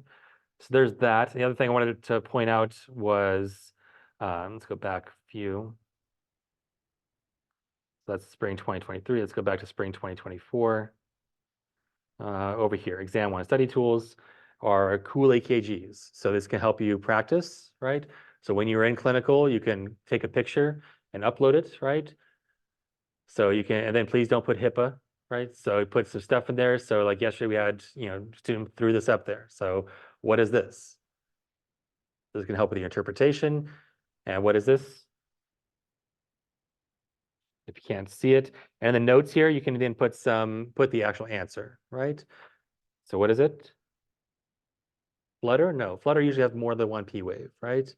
So there's that. The other thing I wanted to point out was, let's go back a few. So that's spring 2023. Let's go back to spring 2024. Over here, exam 1 study tools are cool EKGs. So this can help you practice, right? So when you're in clinical, you can take a picture and upload it, right? So you can, and then please don't put HIPAA, right? So put some stuff in there. So like yesterday we had, student threw this up there. So what is this? This can help with the interpretation. And what is this? If you can't see it. And the notes here, you can then put the actual answer, right? So what is it? Flutter? No, Flutter usually has more than one P wave, right?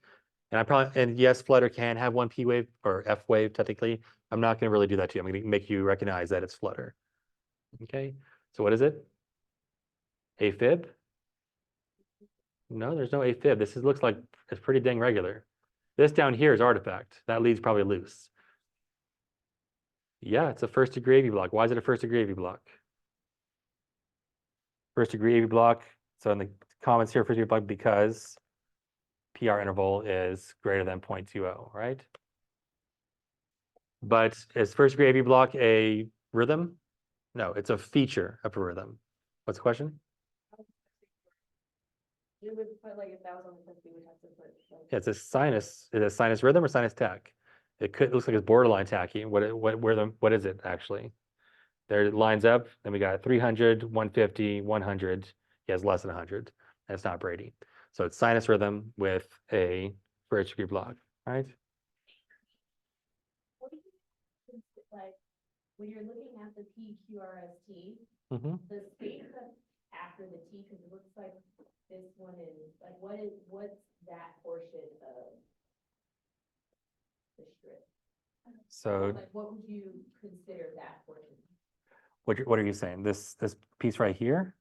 And yes, Flutter can have one P wave or F wave technically. I'm not going to really do that to you. I'm going to make you recognize that it's Flutter. Okay, so what is it? AFib? No, there's no AFib. Looks like it's pretty dang regular. This down here is artifact. That lead's probably loose. Yeah, it's a first degree AV block. Why is it a first degree AV block? First degree AV block. So in the comments here, first degree block because PR interval is greater than 0.20, right? But is first degree AV block a rhythm? No, it's a feature of a rhythm. What's the question? You would put like 1,000 because we would have to put like. Yeah, it's a sinus. Is it a sinus rhythm or sinus tach? It could, looks like it's borderline tachy. What is it actually? There it lines up. Then we got 300, 150, 100. He has less than 100. And it's not Brady. So it's sinus rhythm with a first degree block, right? What do you think, like, when you're looking at the PQRST, Mm-hmm. the space that's after the T, because it looks like this one is, like, what's that portion of the strip? So Like, what would you consider that portion? what are you saying? This piece right here?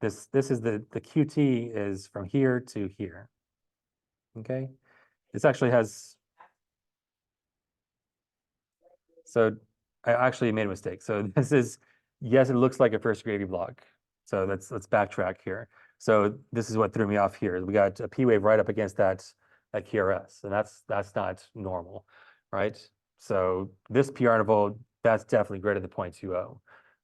This is the QT is from here to here. Okay. This actually has, so I actually made a mistake. So this is, yes, it looks like a first degree AV block. So let's backtrack here. So this is what threw me off here. We got a P wave right up against that QRS, and that's not normal, right? So this PR interval, that's definitely greater than 0.20.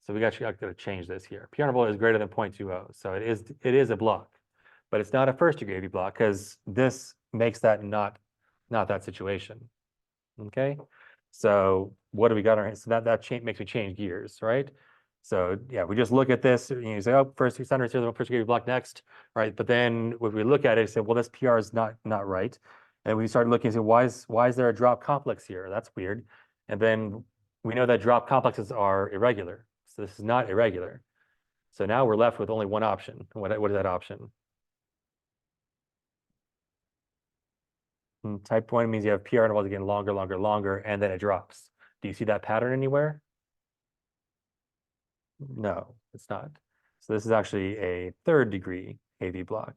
So we got to change this here. PR interval is greater than 0.20. So it is a block, but it's not a first degree AV block because this makes that not that situation. Okay. So what do we got on? So that change makes me change gears, right? So yeah, we just look at this, you say, oh, first center here, first degree block next, right? But then when we look at it, say, well, this PR is not right. And we start looking and say, why is there a drop complex here? That's weird. And then we know that drop complexes are irregular. So this is not irregular. So now we're left with only one option. What is that option? Type 1 means you have PR intervals getting longer, longer, longer, and then it drops. Do you see that pattern anywhere? No, it's not. So this is actually a third degree AV block.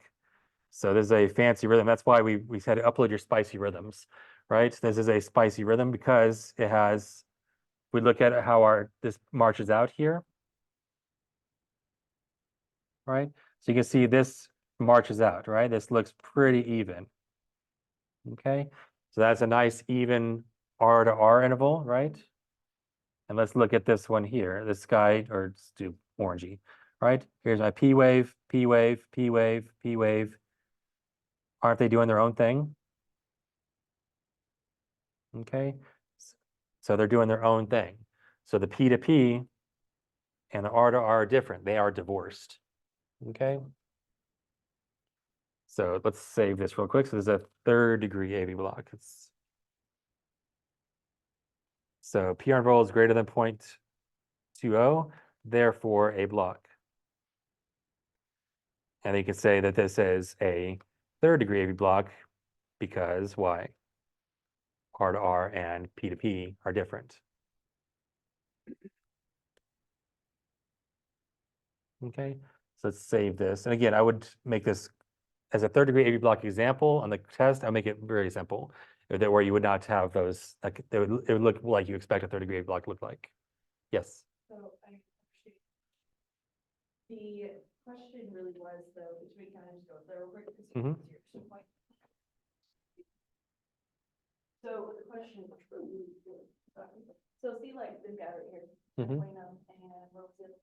So this is a fancy rhythm. That's why we said upload your spicy rhythms, right? This is a spicy rhythm because it has, we look at how this marches out here, right? So you can see this marches out, right? This looks pretty even. Okay, so that's a nice even R to R interval, right? And let's look at this one here, this guy, or let's do orangey, right? Here's my P wave, P wave, P wave, P wave. Aren't they doing their own thing? Okay, so they're doing their own thing. So the P to P and the R to R are different. They are divorced. Okay. So let's save this real quick. So there's a third degree AV block. So PR interval is greater than 0.20, therefore a block. And you can say that this is a third degree AV block because why? R to R and P to P are different. Okay, so let's save this. And again, I would make this as a third degree AV block example on the test. I'll make it very simple, where you would not have those, like it would look like you expect a third degree AV block to look like. Yes. So I appreciate the question really was though, which we kind of just go there real quick because Mhm. it's your point. So the question, so see like this guy right here, Mhm. Plano, and what was it,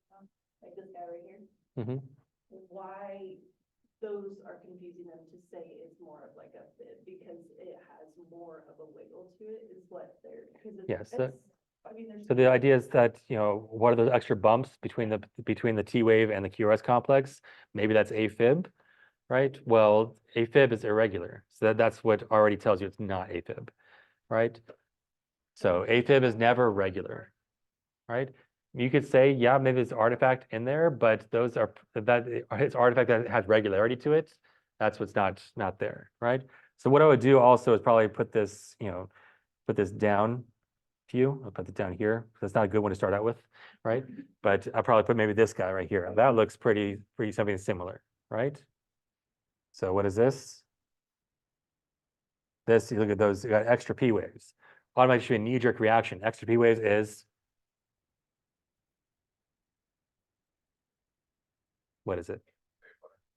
like this guy right here, Mhm. why those are confusing them to say it's more of like a fib because it has more of a wiggle to it is what they're, because Yes. it's, I mean, there's. So the idea is that, what are those extra bumps between the T wave and the QRS complex? Maybe that's AFib, right? Well, AFib is irregular. So that's what already tells you it's not AFib, right? So AFib is never regular, right? You could say, yeah, maybe there's artifact in there, but those are that it's artifact that has regularity to it. That's what's not there, right? So what I would do also is probably put this, put this down few. I'll put it down here. That's not a good one to start out with, right? But I'll probably put maybe this guy right here. That looks pretty something similar, right? So what is this? This, you look at those, you got extra P waves. Automatically should be a knee-jerk reaction. Extra P waves is, what is it?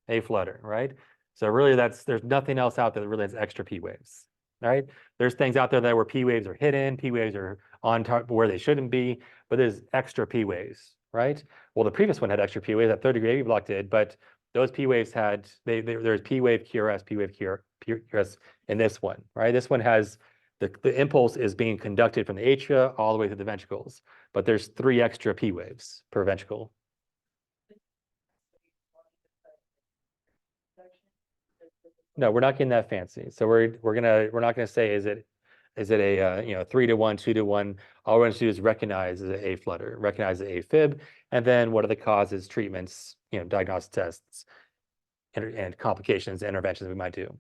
A flutter, right? So really there's nothing else out there that really has extra P waves, right? There's things out there that where P waves are hidden, P waves are on top where they shouldn't be, but there's extra P waves, right? Well, the previous one had extra P waves, that third degree AV block did, but those P waves had, there's P wave QRS, P wave QRS in this one, right? This one has, the impulse is being conducted from the atria all the way to the ventricles, but there's 3 extra P waves per ventricle. No, we're not getting that fancy. So we're not gonna say is it a 3-to-1, 2-to-1. All we're going to do is recognize as a flutter, recognize the AFib, and then what are the causes, treatments, diagnostic tests, and complications, interventions we might do.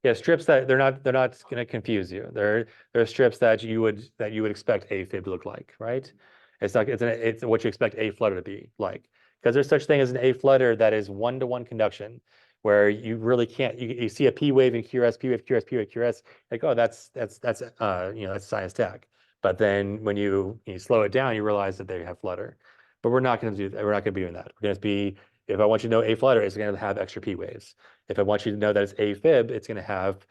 Yeah, strips that they're not going to confuse you. They're strips that you would expect AFib to look like, right? It's not it's what you expect a flutter to be like, because there's such thing as an A flutter that is 1-to-1 conduction, where you really can't, you see a P wave in QRS, P wave QRS, P wave QRS, like, oh, that's sinus tach. But then when you slow it down, you realize that they have flutter. But we're not going to do that. We're not going to be doing that. We're going to be, if I want you to know A flutter, it's going to have extra P waves. If I want you to know that it's AFib, it's going to have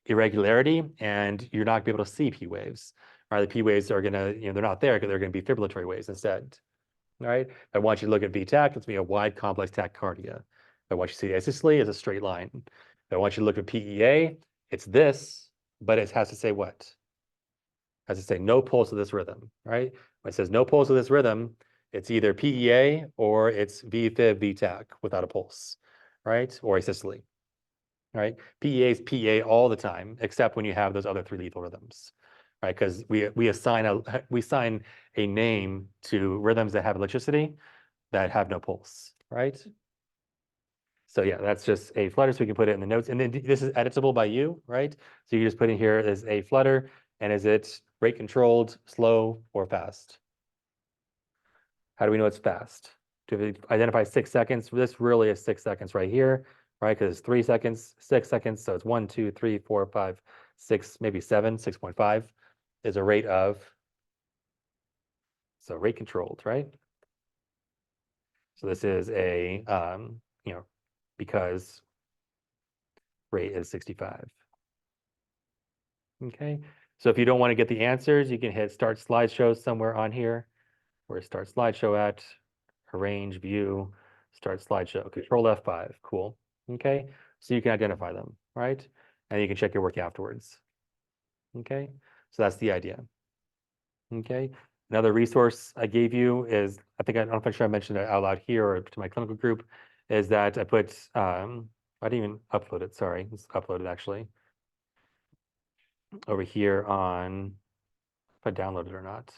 irregularity, and you're not going to be able to see P waves. Right? The P waves are going to, they're not there because they're going to be fibrillatory waves instead. All right. If I want you to look at VTach, it's going to be a wide complex tachycardia. If I want you to see asystole, it's a straight line. If I want you to look at PEA, it's this, but it has to say what? It has to say no pulse of this rhythm, right? When it says no pulse of this rhythm, it's either PEA or it's VFib, VTach without a pulse, right? Or asystole, right? PEA is PEA all the time, except when you have those other 3 lethal rhythms, right? Because we assign a name to rhythms that have electricity that have no pulse, right? So yeah, that's just a flutter, so we can put it in the notes. And then this is editable by you, right? So you just put in here as a flutter, and is it rate controlled, slow, or fast? How do we know it's fast? Do we identify 6 seconds? This really is 6 seconds right here, right? Because it's 3 seconds, 6 seconds. So it's 1, 2, 3, 4, 5, 6, maybe 7, 6.5 is a rate of, so rate controlled, right? So this is a, because rate is 65. Okay, so if you don't want to get the answers, you can hit start slideshow somewhere on here. Where's start slideshow at? Arrange, view, start slideshow, control F5, cool. Okay, so you can identify them, right? And you can check your work afterwards. Okay, so that's the idea. Okay, another resource I gave you is, I don't know if I'm sure I mentioned it out loud here or to my clinical group, is that I put, I didn't even upload it, sorry, it's uploaded actually. Over here on, if I downloaded it or not.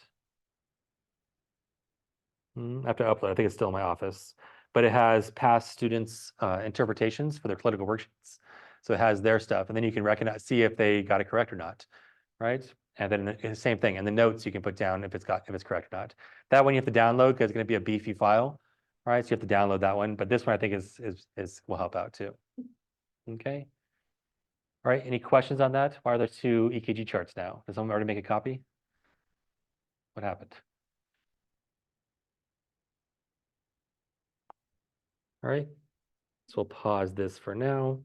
I have to upload, I think it's still in my office, but it has past students' interpretations for their clinical worksheets. So it has their stuff, and then you can recognize, see if they got it correct or not, right? And then the same thing, in the notes you can put down if it's correct or not. That one you have to download because it's going to be a beefy file, right? So you have to download that one, but this one I think is will help out too. Okay. All right, any questions on that? Why are there 2 EKG charts now? Does someone already make a copy? What happened? All right, so we'll pause this for now.